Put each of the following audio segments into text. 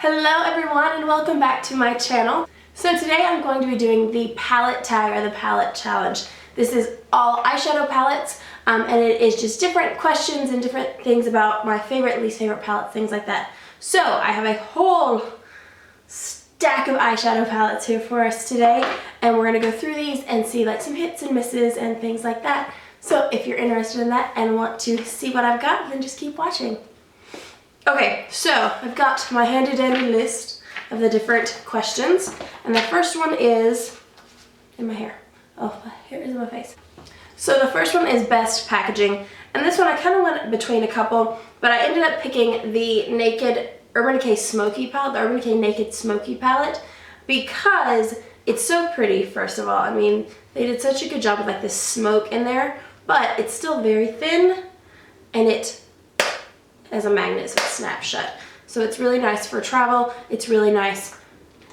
Hello everyone and welcome back to my channel. So today I'm going to be doing the palette tag or the palette challenge. This is all eyeshadow palettes and it is just different questions and different things about my favorite, least favorite palettes, things like that. So I have a whole stack of eyeshadow palettes here for us today and we're going to go through these and see like some hits and misses and things like that. So if you're interested in that and want to see what I've got, then just keep watching. Okay, so I've got my handy dandy list of the different questions, and the first one is in my hair. Oh, my hair is in my face. So the first one is best packaging, and this one I kind of went between a couple, but I ended up picking the Naked Urban Decay Smoky palette, the Urban Decay Naked Smoky palette, because it's so pretty, first of all. I mean, they did such a good job with like this smoke in there, but it's still very thin, and it as a magnet, so it snaps shut. So it's really nice for travel. It's really nice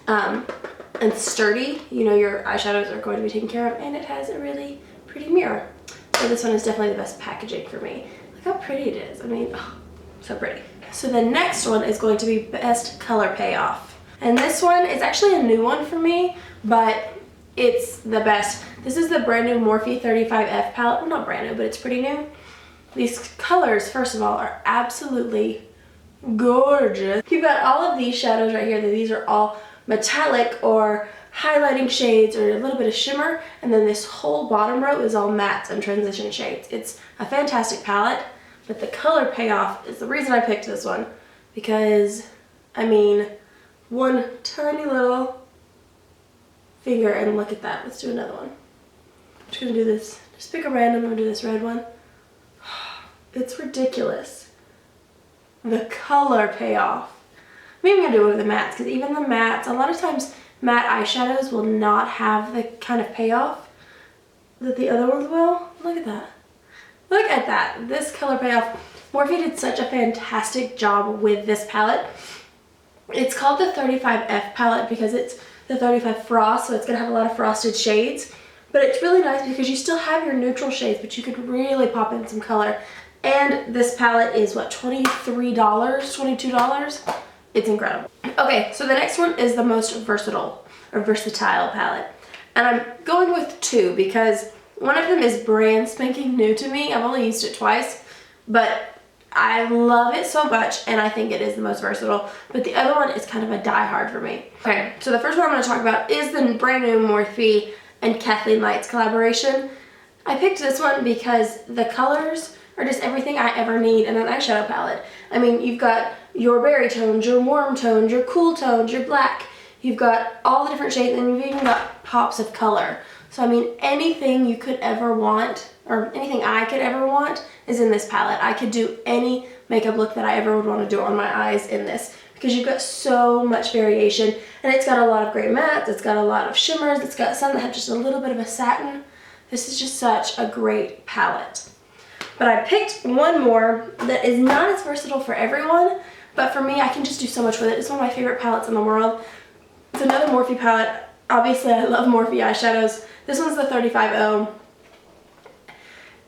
and sturdy. You know your eyeshadows are going to be taken care of, and it has a really pretty mirror. So this one is definitely the best packaging for me. Look how pretty it is. I mean, oh, so pretty. So the next one is going to be best color payoff. And this one is actually a new one for me, but it's the best. This is the brand new Morphe 35F palette. Well, not brand new, but it's pretty new. These colors, first of all, are absolutely gorgeous. You've got all of these shadows right here. These are all metallic or highlighting shades or a little bit of shimmer. And then this whole bottom row is all mattes and transition shades. It's a fantastic palette, but the color payoff is the reason I picked this one. Because, I mean, one tiny little finger, and look at that. Let's do another one. I'm just gonna do this. Just pick a random, I'm gonna do this red one. It's ridiculous. The color payoff. Maybe I'm gonna do it with the mattes, because even the mattes, a lot of times matte eyeshadows will not have the kind of payoff that the other ones will. Look at that. Look at that. This color payoff. Morphe did such a fantastic job with this palette. It's called the 35F palette because it's the 35 Frost, so it's gonna have a lot of frosted shades. But it's really nice because you still have your neutral shades, but you could really pop in some color. And this palette is what, $23, $22? It's incredible. Okay, so the next one is the most versatile palette. And I'm going with two because one of them is brand spanking new to me. I've only used it twice, but I love it so much and I think it is the most versatile. But the other one is kind of a die-hard for me. Okay, so the first one I'm going to talk about is the brand new Morphe and Kathleen Lights collaboration. I picked this one because the colors are just everything I ever need in an eyeshadow palette. I mean, you've got your berry tones, your warm tones, your cool tones, your black. You've got all the different shades, and you've even got pops of color. So I mean, anything you could ever want, or anything I could ever want, is in this palette. I could do any makeup look that I ever would want to do on my eyes in this, because you've got so much variation, and it's got a lot of great mattes, it's got a lot of shimmers, it's got some that have just a little bit of a satin. This is just such a great palette. But I picked one more that is not as versatile for everyone, but for me, I can just do so much with it. It's one of my favorite palettes in the world. It's another Morphe palette. Obviously, I love Morphe eyeshadows. This one's the 35O.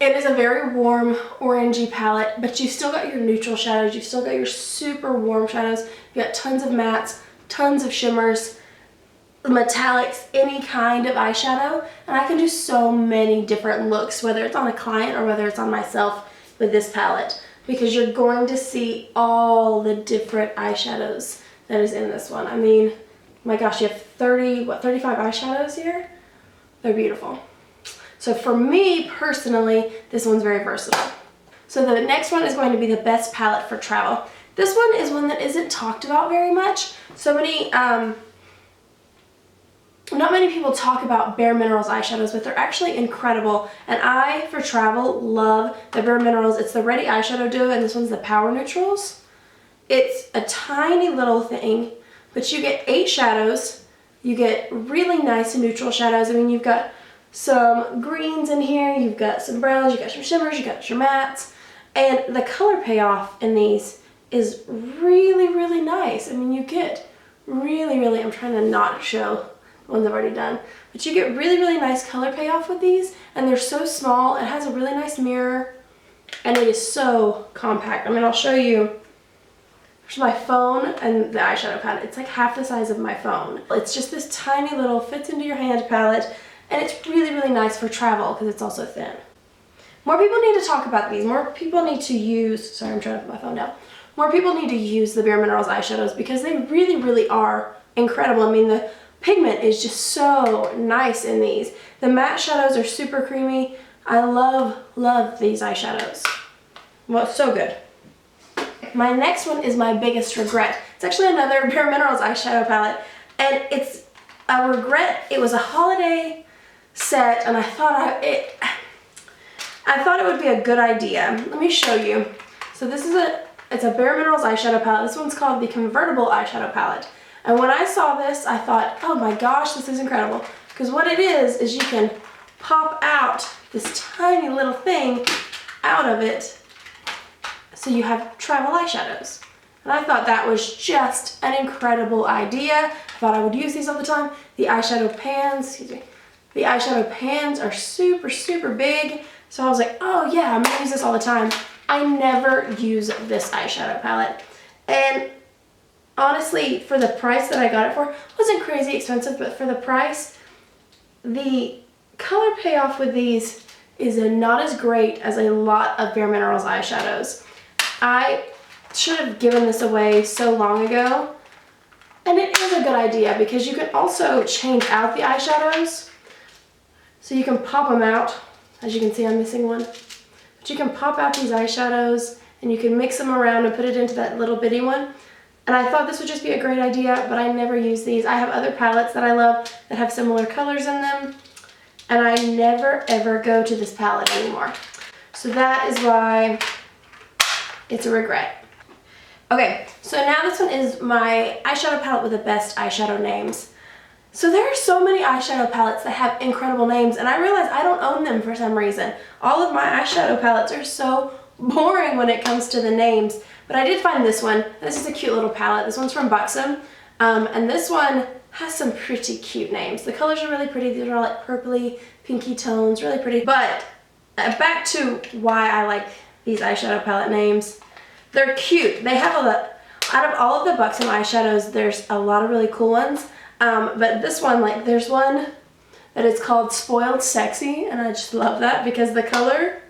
It is a very warm orangey palette, but you've still got your neutral shadows. You've still got your super warm shadows. You've got tons of mattes, tons of shimmers, metallics, any kind of eyeshadow, and I can do so many different looks, whether it's on a client or whether it's on myself with this palette, because you're going to see all the different eyeshadows that is in this one. I mean, my gosh, you have 35 eyeshadows here? They're beautiful. So for me personally, this one's very versatile. So the next one is going to be the best palette for travel. This one is one that isn't talked about very much. Not many people talk about Bare Minerals eyeshadows, but they're actually incredible. And I, for travel, love the Bare Minerals. It's the Ready Eyeshadow Duo, and this one's the Power Neutrals. It's a tiny little thing, but you get 8 shadows. You get really nice neutral shadows. I mean, you've got some greens in here, you've got some browns, you've got some shimmers, you've got your mattes. And the color payoff in these is really, really nice. I mean, you get really, I'm trying to not show ones I've already done, but you get really nice color payoff with these, and they're so small. It has a really nice mirror, and it is so compact. I mean, I'll show you There's my phone and the eyeshadow palette. It's like half the size of my phone. It's just this tiny little fits into your hand palette, and it's really, really nice for travel because it's also thin. More people need to talk about these. More people need to use, sorry, I'm trying to put my phone down. More people need to use the Bare Minerals eyeshadows because they really, really are incredible. I mean, the pigment is just so nice in these. The matte shadows are super creamy. I love, love these eyeshadows. Well, it's so good. My next one is my biggest regret. It's actually another Bare Minerals eyeshadow palette, and it's a regret. It was a holiday set, and I thought it would be a good idea. Let me show you. So this is it's a Bare Minerals eyeshadow palette. This one's called the Convertible Eyeshadow Palette. And when I saw this, I thought, oh my gosh, this is incredible. Because what it is you can pop out this tiny little thing out of it so you have travel eyeshadows. And I thought that was just an incredible idea. I thought I would use these all the time. The eyeshadow pans, the eyeshadow pans are super, super big. So I was like, oh yeah, I'm gonna use this all the time. I never use this eyeshadow palette. And honestly, for the price that I got it for, it wasn't crazy expensive, but for the price, the color payoff with these is not as great as a lot of Bare Minerals eyeshadows. I should have given this away so long ago. And it is a good idea because you can also change out the eyeshadows. So you can pop them out. As you can see, I'm missing one. But you can pop out these eyeshadows and you can mix them around and put it into that little bitty one. And I thought this would just be a great idea, but I never use these. I have other palettes that I love that have similar colors in them, and I never ever go to this palette anymore. So that is why it's a regret. Okay, so now this one is my eyeshadow palette with the best eyeshadow names. So there are so many eyeshadow palettes that have incredible names, and I realize I don't own them for some reason. All of my eyeshadow palettes are so boring when it comes to the names, but I did find this one. This is a cute little palette. This one's from Buxom, and this one has some pretty cute names. The colors are really pretty. These are all like purpley, pinky tones, really pretty. But back to why I like these eyeshadow palette names. They're cute. They have out of all of the Buxom eyeshadows, there's a lot of really cool ones. But this one, like, there's one that is called Spoiled Sexy, and I just love that because the color,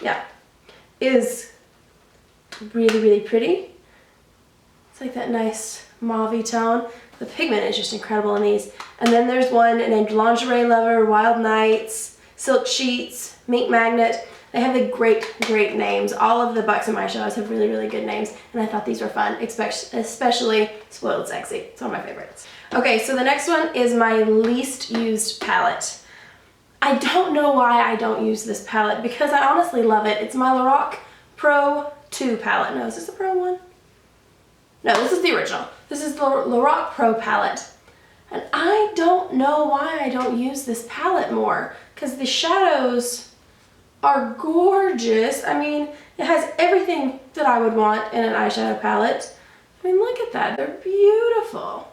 yeah, is really, really pretty. It's like that nice mauve-y tone. The pigment is just incredible in these. And then there's one named Lingerie Lover, Wild Nights, Silk Sheets, Mink Magnet. They have the great, great names. All of the Buxom eyeshadows have really, really good names, and I thought these were fun, especially Spoiled Sexy. It's one of my favorites. Okay, so the next one is my least used palette. I don't know why I don't use this palette because I honestly love it. It's my Loreal Pro 2 palette. No, is this the Pro one? No, this is the original. This is the Loreal Pro palette. And I don't know why I don't use this palette more because the shadows are gorgeous. I mean, it has everything that I would want in an eyeshadow palette. I mean, look at that. They're beautiful.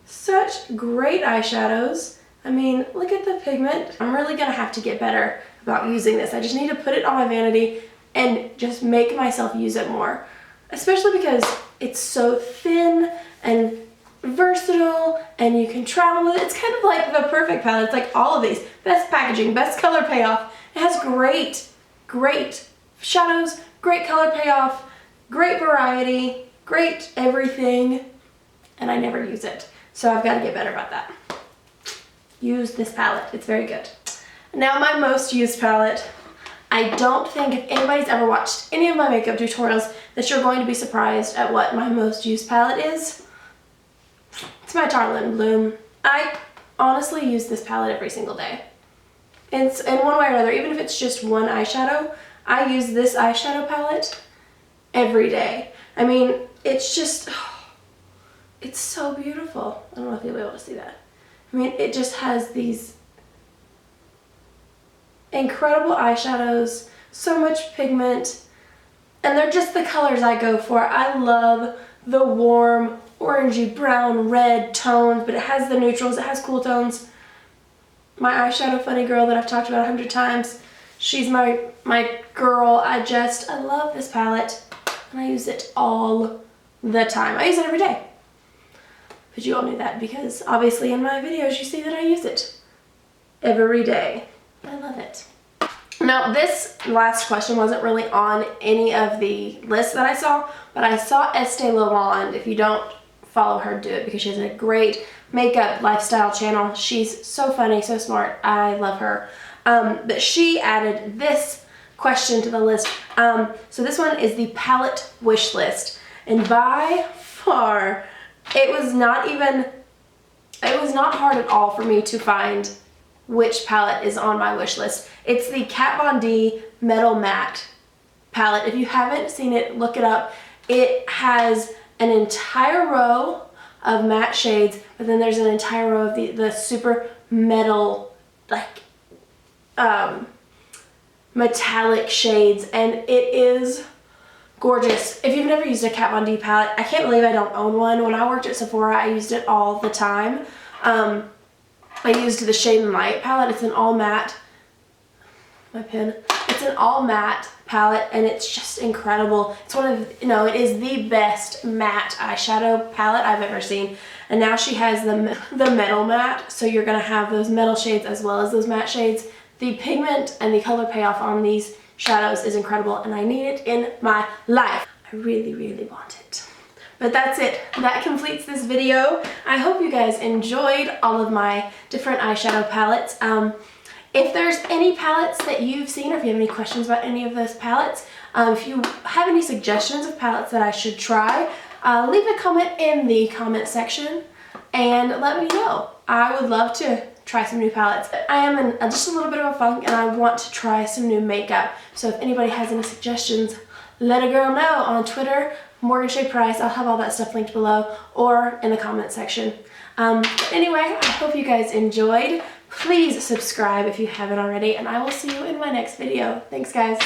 Such great eyeshadows. I mean, look at the pigment. I'm really gonna have to get better about using this. I just need to put it on my vanity and just make myself use it more. Especially because it's so thin and versatile and you can travel with it. It's kind of like the perfect palette. It's like all of these. Best packaging, best color payoff. It has great, great shadows, great color payoff, great variety, great everything, and I never use it. So I've got to get better about that. Use this palette. It's very good. Now my most used palette. I don't think if anybody's ever watched any of my makeup tutorials that you're going to be surprised at what my most used palette is. It's my Tarte Bloom. I honestly use this palette every single day. It's in one way or another, even if it's just one eyeshadow, I use this eyeshadow palette every day. I mean, it's just, it's so beautiful. I don't know if you'll be able to see that. I mean, it just has these incredible eyeshadows, so much pigment, and they're just the colors I go for. I love the warm, orangey, brown, red tones, but it has the neutrals, it has cool tones. My eyeshadow funny girl that I've talked about 100 times, she's my girl. I love this palette, and I use it all the time. I use it every day. But you all knew that because obviously in my videos you see that I use it every day. I love it. Now this last question wasn't really on any of the lists that I saw, but I saw Estee Lauder. If you don't follow her, do it because she has a great makeup lifestyle channel. She's so funny, so smart. I love her. But she added this question to the list. So this one is the palette wish list. And by far, it was not hard at all for me to find which palette is on my wish list. It's the Kat Von D Metal Matte palette. If you haven't seen it, look it up. It has an entire row of matte shades, but then there's an entire row of the super metal, like, metallic shades, and it is gorgeous. If you've never used a Kat Von D palette, I can't believe I don't own one. When I worked at Sephora, I used it all the time. I used the Shade and Light palette. It's an all matte, my pen. It's an all matte palette and it's just incredible. It's one of, it is the best matte eyeshadow palette I've ever seen. And now she has the metal matte, so you're gonna have those metal shades as well as those matte shades. The pigment and the color payoff on these shadows is incredible and I need it in my life. I really, really want it. But that's it. That completes this video. I hope you guys enjoyed all of my different eyeshadow palettes. If there's any palettes that you've seen or if you have any questions about any of those palettes, if you have any suggestions of palettes that I should try, leave a comment in the comment section and let me know. I would love to try some new palettes. I am in just a little bit of a funk and I want to try some new makeup. So if anybody has any suggestions, let a girl know on Twitter, MorganSheaPrice. I'll have all that stuff linked below or in the comment section. Anyway, I hope you guys enjoyed. Please subscribe if you haven't already and I will see you in my next video. Thanks guys.